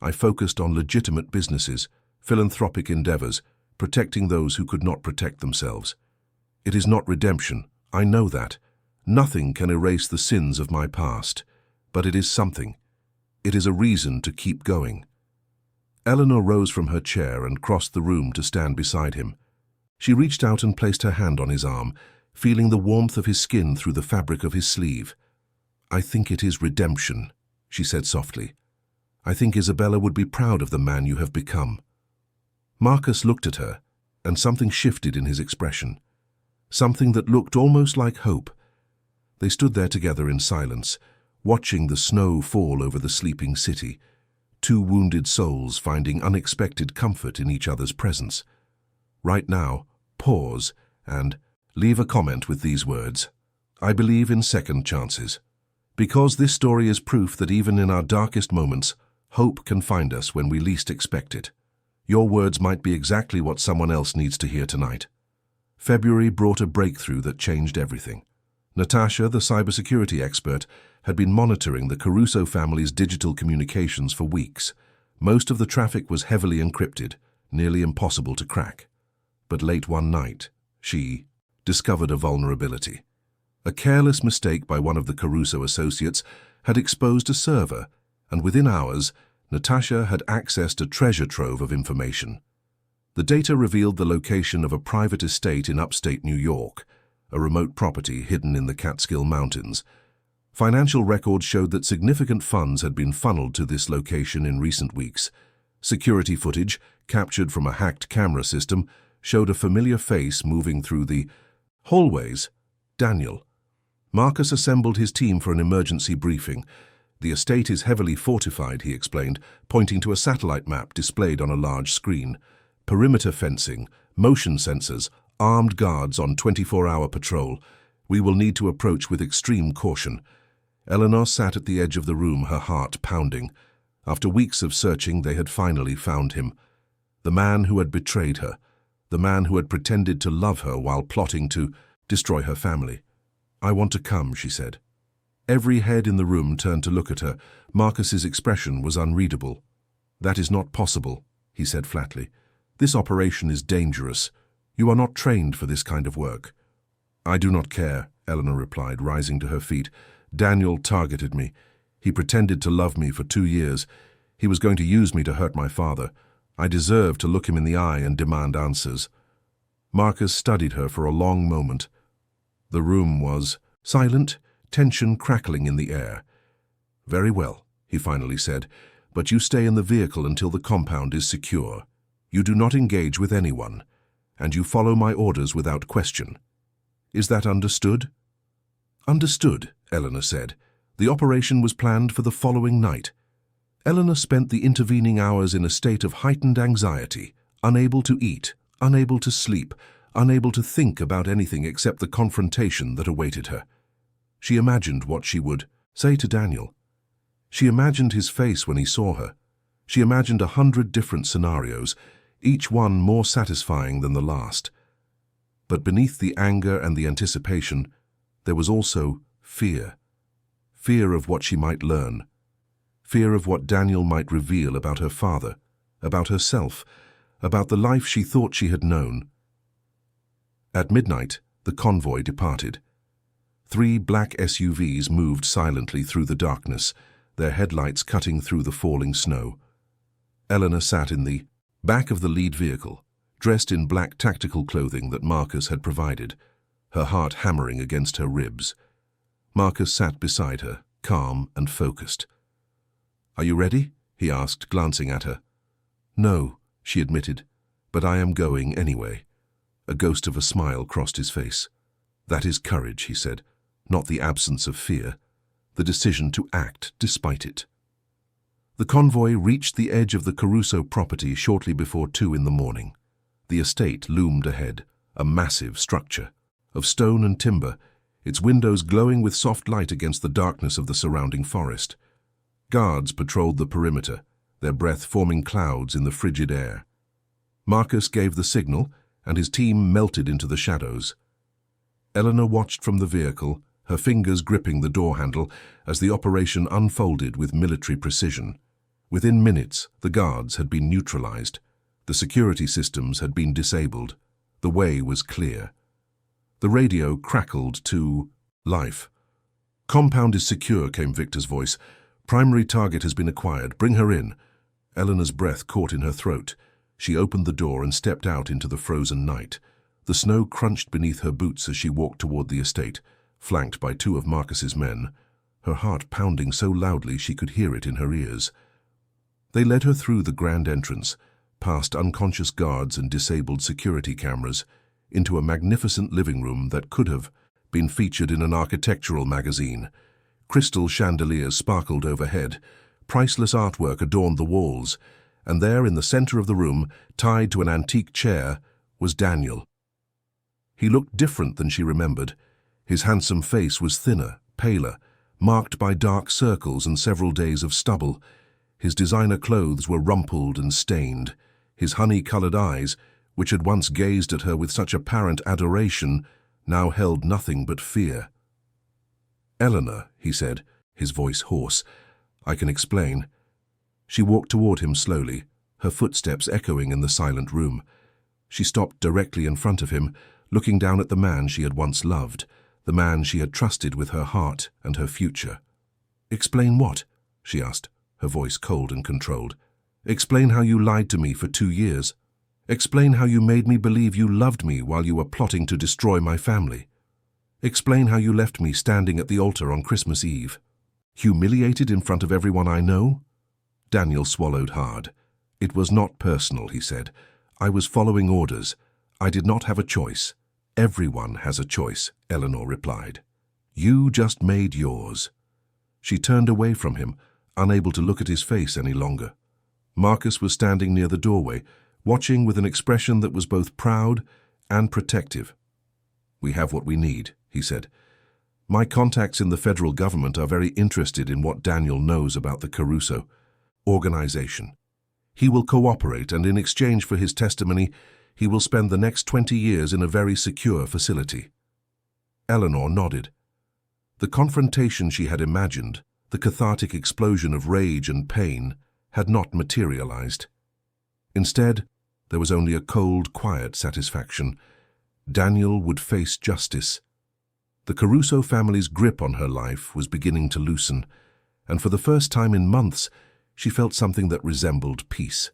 I focused on legitimate businesses, philanthropic endeavors, protecting those who could not protect themselves. It is not redemption, I know that. Nothing can erase the sins of my past, but it is something. It is a reason to keep going. Eleanor rose from her chair and crossed the room to stand beside him. She reached out and placed her hand on his arm, feeling the warmth of his skin through the fabric of his sleeve. I think it is redemption, she said softly. I think Isabella would be proud of the man you have become. Marcus looked at her, and something shifted in his expression. Something that looked almost like hope. They stood there together in silence, watching the snow fall over the sleeping city, two wounded souls finding unexpected comfort in each other's presence. Right now, pause and leave a comment with these words. I believe in second chances. Because this story is proof that even in our darkest moments, hope can find us when we least expect it. Your words might be exactly what someone else needs to hear tonight. February brought a breakthrough that changed everything. Natasha, the cybersecurity expert, had been monitoring the Caruso family's digital communications for weeks. Most of the traffic was heavily encrypted, nearly impossible to crack. But late one night, she discovered a vulnerability. A careless mistake by one of the Caruso associates had exposed a server, and within hours, Natasha had accessed a treasure trove of information. The data revealed the location of a private estate in upstate New York, a remote property hidden in the Catskill Mountains. Financial records showed that significant funds had been funneled to this location in recent weeks. Security footage, captured from a hacked camera system, showed a familiar face moving through the hallways. Daniel. Marcus assembled his team for an emergency briefing. The estate is heavily fortified, he explained, pointing to a satellite map displayed on a large screen. Perimeter fencing, motion sensors, armed guards on 24-hour patrol. We will need to approach with extreme caution. Eleanor sat at the edge of the room, her heart pounding. After weeks of searching, they had finally found him. The man who had betrayed her. The man who had pretended to love her while plotting to destroy her family. I want to come, she said. Every head in the room turned to look at her. Marcus's expression was unreadable. That is not possible, he said flatly. This operation is dangerous. You are not trained for this kind of work. I do not care, Eleanor replied, rising to her feet. Daniel targeted me. He pretended to love me for 2 years. He was going to use me to hurt my father. I deserve to look him in the eye and demand answers. Marcus studied her for a long moment. The room was silent, tension crackling in the air. Very well, he finally said, but you stay in the vehicle until the compound is secure. You do not engage with anyone, and you follow my orders without question. Is that understood? Understood, Eleanor said. The operation was planned for the following night. Eleanor spent the intervening hours in a state of heightened anxiety, unable to eat, unable to sleep, unable to think about anything except the confrontation that awaited her. She imagined what she would say to Daniel. She imagined his face when he saw her. She imagined 100 different scenarios, each one more satisfying than the last. But beneath the anger and the anticipation, there was also fear. Fear of what she might learn. Fear of what Daniel might reveal about her father, about herself, about the life she thought she had known. At midnight, the convoy departed. 3 black SUVs moved silently through the darkness, their headlights cutting through the falling snow. Eleanor sat in the back of the lead vehicle, dressed in black tactical clothing that Marcus had provided, her heart hammering against her ribs. Marcus sat beside her, calm and focused. "Are you ready?" he asked, glancing at her. "No," she admitted, "but I am going anyway." A ghost of a smile crossed his face. "That is courage," he said, "not the absence of fear, the decision to act despite it." The convoy reached the edge of the Caruso property shortly before 2 in the morning. The estate loomed ahead, a massive structure, of stone and timber, its windows glowing with soft light against the darkness of the surrounding forest. Guards patrolled the perimeter, their breath forming clouds in the frigid air. Marcus gave the signal, and his team melted into the shadows. Eleanor watched from the vehicle, her fingers gripping the door handle as the operation unfolded with military precision. Within minutes, the guards had been neutralized. The security systems had been disabled. The way was clear. The radio crackled to life. "Compound is secure," came Victor's voice. "Primary target has been acquired. Bring her in." Eleanor's breath caught in her throat. She opened the door and stepped out into the frozen night. The snow crunched beneath her boots as she walked toward the estate, flanked by 2 of Marcus's men, her heart pounding so loudly she could hear it in her ears. They led her through the grand entrance, past unconscious guards and disabled security cameras, into a magnificent living room that could have been featured in an architectural magazine. Crystal chandeliers sparkled overhead, priceless artwork adorned the walls, and there in the center of the room, tied to an antique chair, was Daniel. He looked different than she remembered. His handsome face was thinner, paler, marked by dark circles and several days of stubble. His designer clothes were rumpled and stained. His honey-colored eyes, which had once gazed at her with such apparent adoration, now held nothing but fear. "Eleanor," he said, his voice hoarse, "I can explain." She walked toward him slowly, her footsteps echoing in the silent room. She stopped directly in front of him, looking down at the man she had once loved, the man she had trusted with her heart and her future. "Explain what?" she asked, her voice cold and controlled. "Explain how you lied to me for 2 years. Explain how you made me believe you loved me while you were plotting to destroy my family. Explain how you left me standing at the altar on Christmas Eve. Humiliated in front of everyone I know?" Daniel swallowed hard. "It was not personal," he said. "I was following orders. I did not have a choice." "Everyone has a choice," Eleanor replied. "You just made yours." She turned away from him, unable to look at his face any longer. Marcus was standing near the doorway, watching with an expression that was both proud and protective. "We have what we need," he said. "My contacts in the federal government are very interested in what Daniel knows about the Caruso organization. He will cooperate, and in exchange for his testimony, he will spend the next 20 years in a very secure facility." Eleanor nodded. The confrontation she had imagined, the cathartic explosion of rage and pain, had not materialized. Instead, there was only a cold, quiet satisfaction. Daniel would face justice. The Caruso family's grip on her life was beginning to loosen, and for the first time in months, she felt something that resembled peace.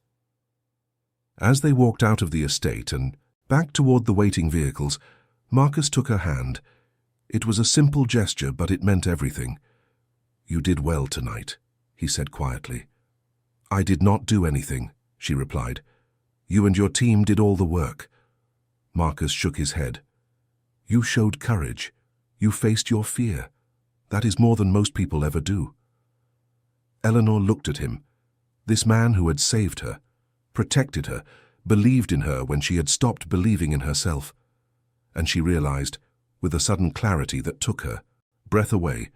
As they walked out of the estate and back toward the waiting vehicles, Marcus took her hand. It was a simple gesture, but it meant everything. "You did well tonight," he said quietly. "I did not do anything," she replied. "You and your team did all the work." Marcus shook his head. "You showed courage. You faced your fear. That is more than most people ever do. Eleanor looked at him. This man who had saved her, protected her, believed in her when she had stopped believing in herself. And she realized, with a sudden clarity that took her breath away,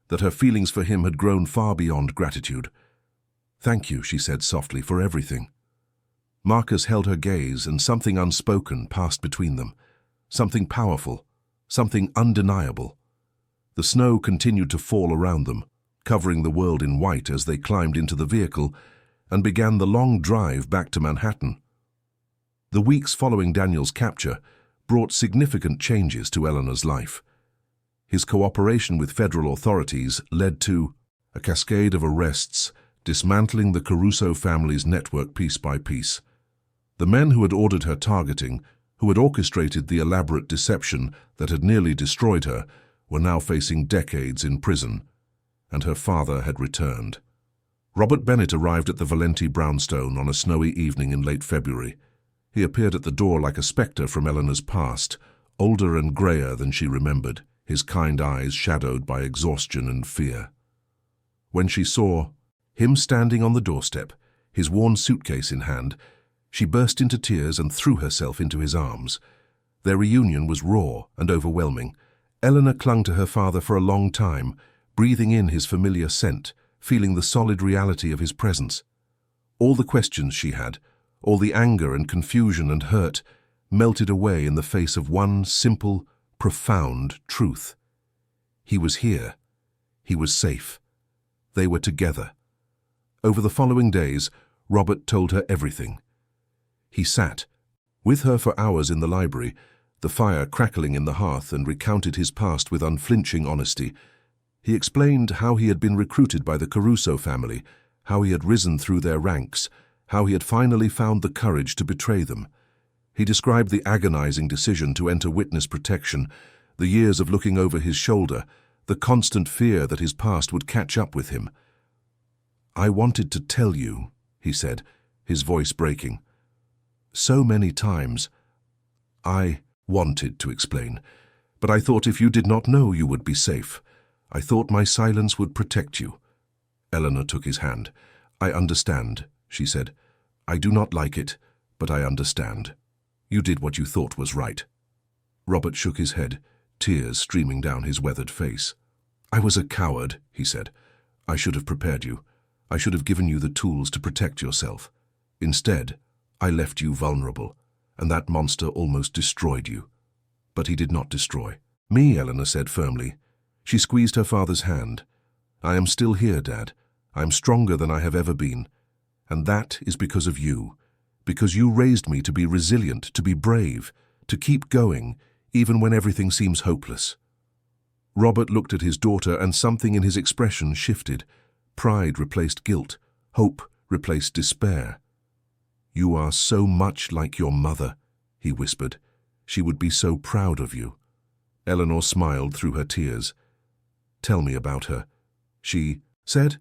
that her feelings for him had grown far beyond gratitude. "Thank you," she said softly, "for everything." Marcus held her gaze, and something unspoken passed between them. Something powerful, something undeniable. The snow continued to fall around them, covering the world in white as they climbed into the vehicle and began the long drive back to Manhattan. The weeks following Daniel's capture brought significant changes to Eleanor's life. His cooperation with federal authorities led to a cascade of arrests, dismantling the Caruso family's network piece by piece. The men who had ordered her targeting, who had orchestrated the elaborate deception that had nearly destroyed her, were now facing decades in prison, and her father had returned. Robert Bennett arrived at the Valenti brownstone on a snowy evening in late February. He appeared at the door like a spectre from Eleanor's past, older and grayer than she remembered, his kind eyes shadowed by exhaustion and fear. When she saw him standing on the doorstep, his worn suitcase in hand, she burst into tears and threw herself into his arms. Their reunion was raw and overwhelming. Eleanor clung to her father for a long time, breathing in his familiar scent, feeling the solid reality of his presence. All the questions she had, all the anger and confusion and hurt, melted away in the face of one simple, profound truth. He was here. He was safe. They were together. Over the following days, Robert told her everything. He sat with her for hours in the library, the fire crackling in the hearth, and recounted his past with unflinching honesty. He explained how he had been recruited by the Caruso family, how he had risen through their ranks, how he had finally found the courage to betray them. He described the agonizing decision to enter witness protection, the years of looking over his shoulder, the constant fear that his past would catch up with him. "I wanted to tell you," he said, his voice breaking. "So many times. I wanted to explain, but I thought if you did not know you would be safe. I thought my silence would protect you." Eleanor took his hand. "I understand," she said. "I do not like it, but I understand. You did what you thought was right." Robert shook his head, tears streaming down his weathered face. "I was a coward," he said. "I should have prepared you. I should have given you the tools to protect yourself. Instead, I left you vulnerable, and that monster almost destroyed you." But he did not destroy me, Eleanor said firmly. She squeezed her father's hand. "I am still here, Dad. I am stronger than I have ever been. And that is because of you. Because you raised me to be resilient, to be brave, to keep going, even when everything seems hopeless." Robert looked at his daughter, and something in his expression shifted. Pride replaced guilt. Hope replaced despair. "You are so much like your mother," he whispered. "She would be so proud of you." Eleanor smiled through her tears. "Tell me about her," she said.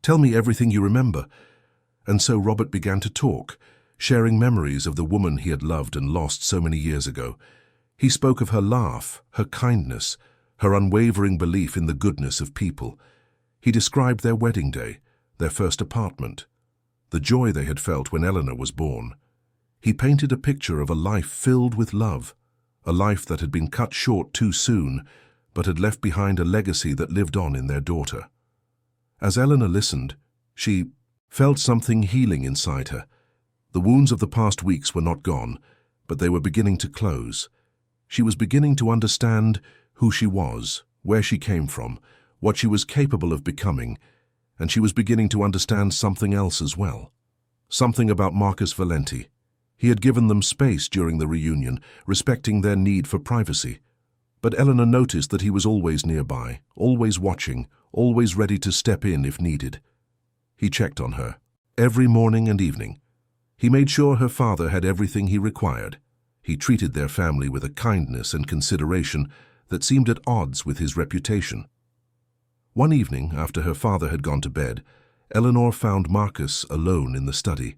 "Tell me everything you remember." And so Robert began to talk, sharing memories of the woman he had loved and lost so many years ago. He spoke of her laugh, her kindness, her unwavering belief in the goodness of people. He described their wedding day, their first apartment, the joy they had felt when Eleanor was born. He painted a picture of a life filled with love, a life that had been cut short too soon, but had left behind a legacy that lived on in their daughter. As Eleanor listened, she felt something healing inside her. The wounds of the past weeks were not gone, but they were beginning to close. She was beginning to understand who she was, where she came from, what she was capable of becoming, and she was beginning to understand something else as well. Something about Marcus Valenti. He had given them space during the reunion, respecting their need for privacy. But Eleanor noticed that he was always nearby, always watching, always ready to step in if needed. He checked on her, every morning and evening. He made sure her father had everything he required. He treated their family with a kindness and consideration that seemed at odds with his reputation. One evening, after her father had gone to bed, Eleanor found Marcus alone in the study.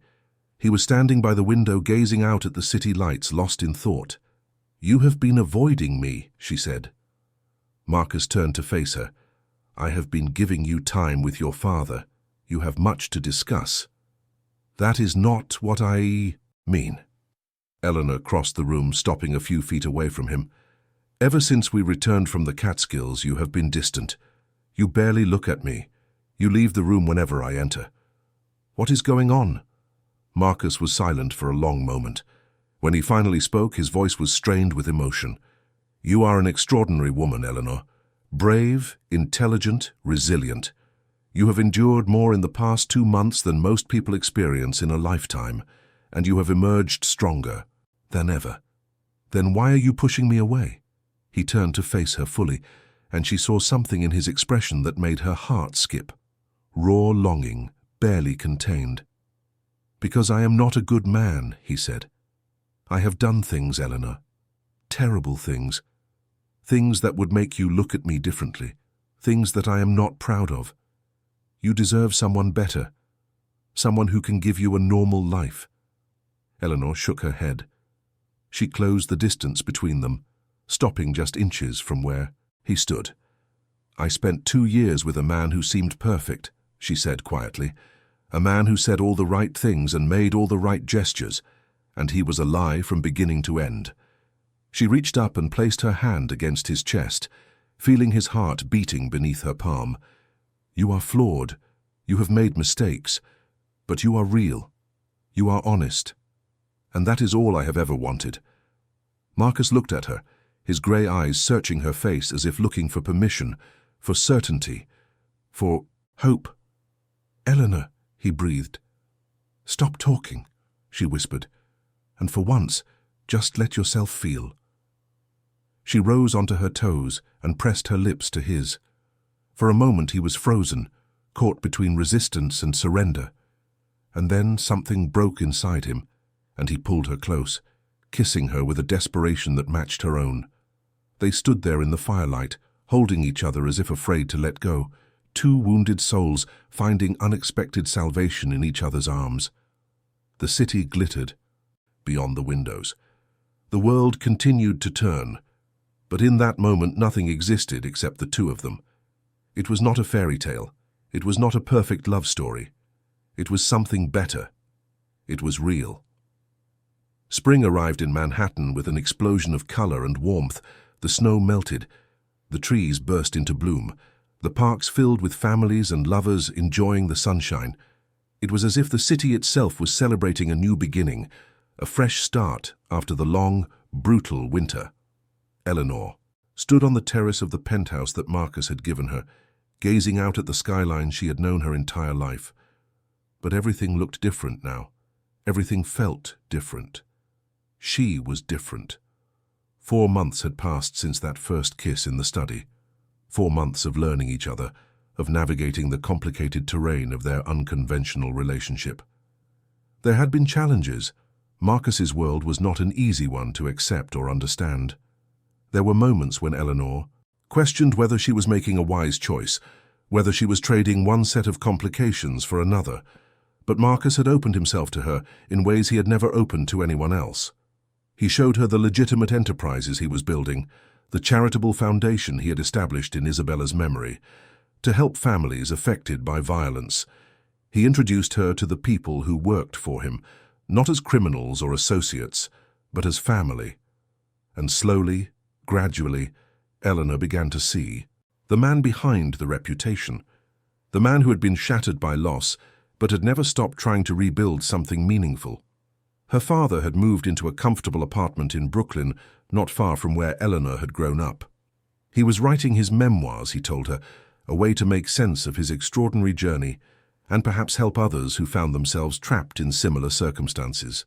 He was standing by the window gazing out at the city lights, lost in thought. "You have been avoiding me," she said. Marcus turned to face her. "I have been giving you time with your father. You have much to discuss." "That is not what I mean." Eleanor crossed the room, stopping a few feet away from him. "Ever since we returned from the Catskills, you have been distant. You barely look at me. You leave the room whenever I enter. What is going on?" Marcus was silent for a long moment. When he finally spoke, his voice was strained with emotion. "You are an extraordinary woman, Eleanor. Brave, intelligent, resilient. You have endured more in the past 2 months than most people experience in a lifetime, and you have emerged stronger than ever. Then why are you pushing me away?" He turned to face her fully, and she saw something in his expression that made her heart skip. Raw longing, barely contained. "Because I am not a good man," he said. "I have done things, Eleanor. Terrible things. Things that would make you look at me differently. Things that I am not proud of. You deserve someone better. Someone who can give you a normal life." Eleanor shook her head. She closed the distance between them, stopping just inches from where he stood. "I spent 2 years with a man who seemed perfect," she said quietly. "A man who said all the right things and made all the right gestures, and he was a lie from beginning to end." She reached up and placed her hand against his chest, feeling his heart beating beneath her palm. "You are flawed. You have made mistakes. But you are real. You are honest. And that is all I have ever wanted." Marcus looked at her, his grey eyes searching her face as if looking for permission, for certainty, for hope. "Eleanor," he breathed. "Stop talking," she whispered, "and for once, just let yourself feel." She rose onto her toes and pressed her lips to his. For a moment he was frozen, caught between resistance and surrender. And then something broke inside him, and he pulled her close, kissing her with a desperation that matched her own. They stood there in the firelight, holding each other as if afraid to let go, 2 wounded souls finding unexpected salvation in each other's arms. The city glittered beyond the windows. The world continued to turn, but in that moment nothing existed except the 2 of them. It was not a fairy tale. It was not a perfect love story. It was something better. It was real. Spring arrived in Manhattan with an explosion of color and warmth. The snow melted. The trees burst into bloom. The parks filled with families and lovers enjoying the sunshine. It was as if the city itself was celebrating a new beginning, a fresh start after the long, brutal winter. Eleanor stood on the terrace of the penthouse that Marcus had given her, gazing out at the skyline she had known her entire life. But everything looked different now. Everything felt different. She was different. 4 months had passed since that first kiss in the study. 4 months of learning each other, of navigating the complicated terrain of their unconventional relationship. There had been challenges. Marcus's world was not an easy one to accept or understand. There were moments when Eleanor questioned whether she was making a wise choice, whether she was trading one set of complications for another. But Marcus had opened himself to her in ways he had never opened to anyone else. He showed her the legitimate enterprises he was building, the charitable foundation he had established in Isabella's memory, to help families affected by violence. He introduced her to the people who worked for him, not as criminals or associates, but as family. And slowly, gradually, Eleanor began to see the man behind the reputation, the man who had been shattered by loss, but had never stopped trying to rebuild something meaningful. Her father had moved into a comfortable apartment in Brooklyn, not far from where Eleanor had grown up. He was writing his memoirs, he told her, a way to make sense of his extraordinary journey and perhaps help others who found themselves trapped in similar circumstances.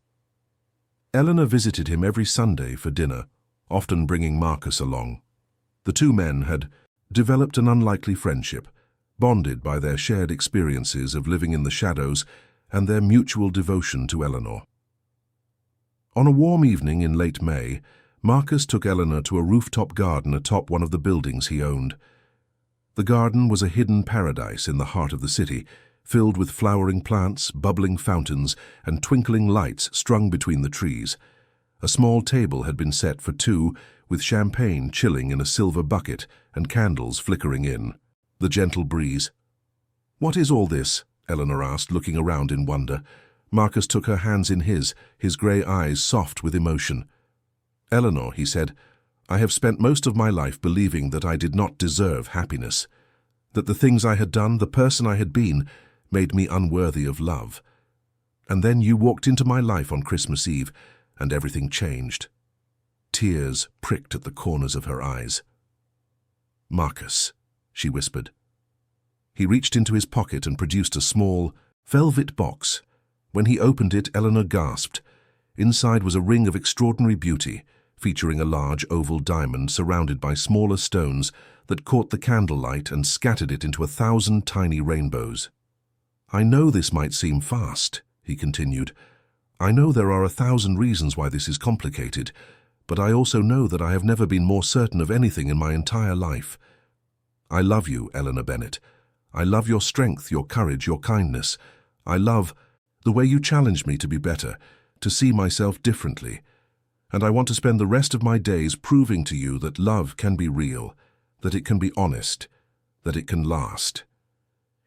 Eleanor visited him every Sunday for dinner, often bringing Marcus along. The 2 men had developed an unlikely friendship, bonded by their shared experiences of living in the shadows and their mutual devotion to Eleanor. On a warm evening in late May, Marcus took Eleanor to a rooftop garden atop one of the buildings he owned. The garden was a hidden paradise in the heart of the city, filled with flowering plants, bubbling fountains, and twinkling lights strung between the trees. A small table had been set for 2, with champagne chilling in a silver bucket and candles flickering in. The gentle breeze. "What is all this?" Eleanor asked, looking around in wonder. Marcus took her hands in his grey eyes soft with emotion. "Eleanor," he said, "I have spent most of my life believing that I did not deserve happiness, that the things I had done, the person I had been, made me unworthy of love. And then you walked into my life on Christmas Eve, and everything changed." Tears pricked at the corners of her eyes. "Marcus," she whispered. He reached into his pocket and produced a small, velvet box. When he opened it, Eleanor gasped. Inside was a ring of extraordinary beauty, featuring a large oval diamond surrounded by smaller stones that caught the candlelight and scattered it into 1,000 tiny rainbows. "I know this might seem fast," he continued. "I know there are 1,000 reasons why this is complicated, but I also know that I have never been more certain of anything in my entire life. I love you, Eleanor Bennett. I love your strength, your courage, your kindness. I love the way you challenged me to be better, to see myself differently. And I want to spend the rest of my days proving to you that love can be real, that it can be honest, that it can last."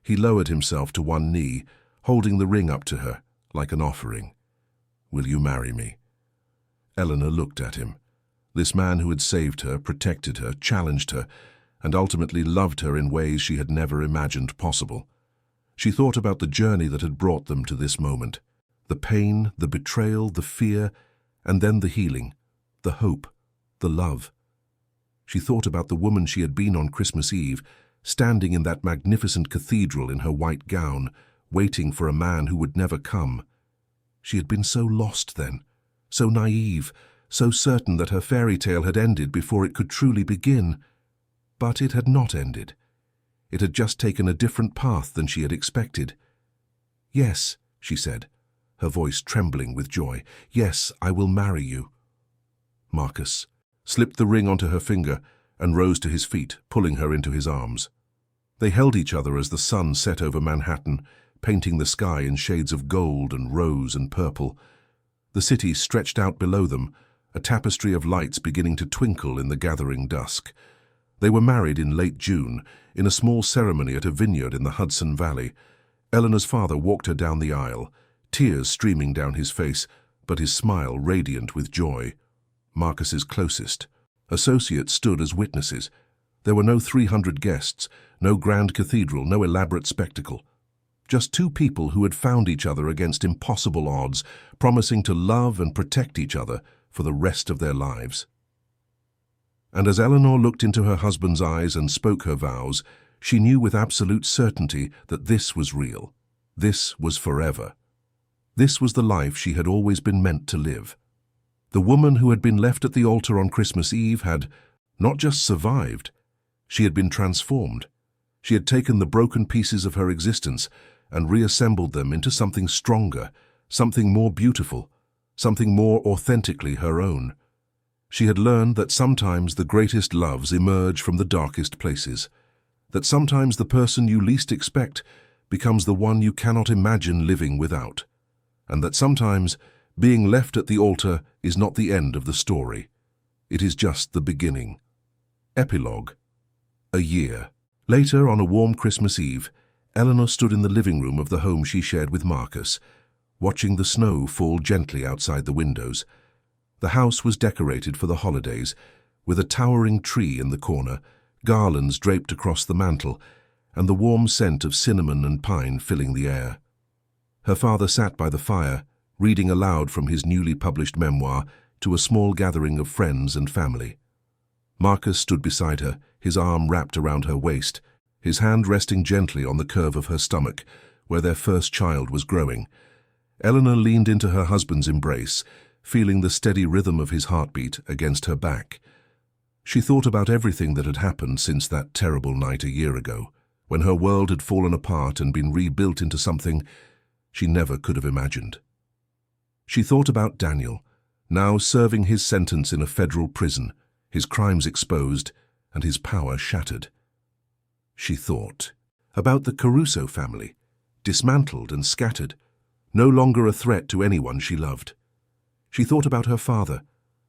He lowered himself to one knee, holding the ring up to her, like an offering. "Will you marry me?" Eleanor looked at him. This man who had saved her, protected her, challenged her, and ultimately loved her in ways she had never imagined possible. She thought about the journey that had brought them to this moment. The pain, the betrayal, the fear, and then the healing, the hope, the love. She thought about the woman she had been on Christmas Eve, standing in that magnificent cathedral in her white gown, waiting for a man who would never come. She had been so lost then, so naive, so certain that her fairy tale had ended before it could truly begin. But it had not ended. It had just taken a different path than she had expected. "Yes," she said, her voice trembling with joy. "Yes, I will marry you." Marcus slipped the ring onto her finger and rose to his feet, pulling her into his arms. They held each other as the sun set over Manhattan, painting the sky in shades of gold and rose and purple. The city stretched out below them, a tapestry of lights beginning to twinkle in the gathering dusk. They were married in late June, in a small ceremony at a vineyard in the Hudson Valley. Eleanor's father walked her down the aisle, tears streaming down his face, but his smile radiant with joy. Marcus's closest associates stood as witnesses. There were no 300 guests, no grand cathedral, no elaborate spectacle. Just two people who had found each other against impossible odds, promising to love and protect each other for the rest of their lives. And as Eleanor looked into her husband's eyes and spoke her vows, she knew with absolute certainty that this was real. This was forever. This was the life she had always been meant to live. The woman who had been left at the altar on Christmas Eve had not just survived, she had been transformed. She had taken the broken pieces of her existence and reassembled them into something stronger, something more beautiful, something more authentically her own. She had learned that sometimes the greatest loves emerge from the darkest places, that sometimes the person you least expect becomes the one you cannot imagine living without, and that sometimes being left at the altar is not the end of the story. It is just the beginning. Epilogue. A year. Later, on a warm Christmas Eve, Eleanor stood in the living room of the home she shared with Marcus, watching the snow fall gently outside the windows. The house was decorated for the holidays, with a towering tree in the corner, garlands draped across the mantel, and the warm scent of cinnamon and pine filling the air. Her father sat by the fire, reading aloud from his newly published memoir to a small gathering of friends and family. Marcus stood beside her, his arm wrapped around her waist, his hand resting gently on the curve of her stomach, where their first child was growing. Eleanor leaned into her husband's embrace, feeling the steady rhythm of his heartbeat against her back. She thought about everything that had happened since that terrible night a year ago, when her world had fallen apart and been rebuilt into something she never could have imagined. She thought about Daniel, now serving his sentence in a federal prison, his crimes exposed and his power shattered. She thought about the Caruso family, dismantled and scattered, no longer a threat to anyone she loved. She thought about her father,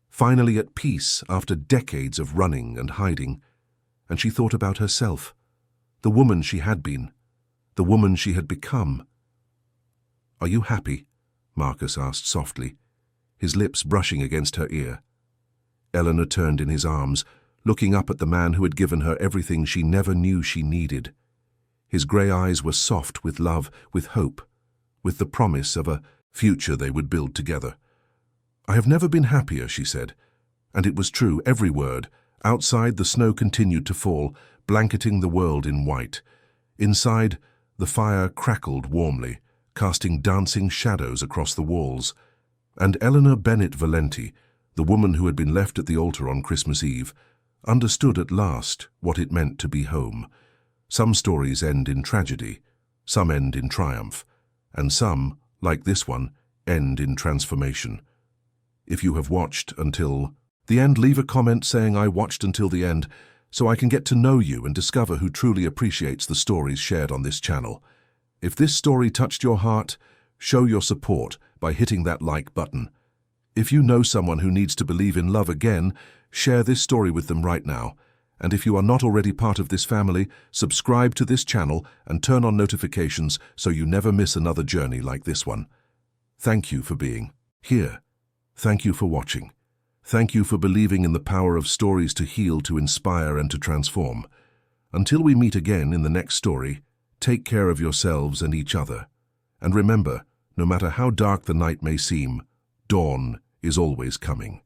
finally at peace after decades of running and hiding, and she thought about herself, the woman she had been, the woman she had become. "Are you happy?" Marcus asked softly, his lips brushing against her ear. Eleanor turned in his arms, looking up at the man who had given her everything she never knew she needed. His grey eyes were soft with love, with hope, with the promise of a future they would build together. "I have never been happier," she said. And it was true, every word. Outside, the snow continued to fall, blanketing the world in white. Inside, the fire crackled warmly, casting dancing shadows across the walls. And Eleanor Bennett Valenti, the woman who had been left at the altar on Christmas Eve, understood at last what it meant to be home. Some stories end in tragedy, some end in triumph, and some, like this one, end in transformation. If you have watched until the end, leave a comment saying "I watched until the end," so I can get to know you and discover who truly appreciates the stories shared on this channel. If this story touched your heart, show your support by hitting that like button. If you know someone who needs to believe in love again, share this story with them right now. And if you are not already part of this family, subscribe to this channel and turn on notifications so you never miss another journey like this one. Thank you for being here. Thank you for watching. Thank you for believing in the power of stories to heal, to inspire, and to transform. Until we meet again in the next story, take care of yourselves and each other. And remember, no matter how dark the night may seem, dawn is always coming.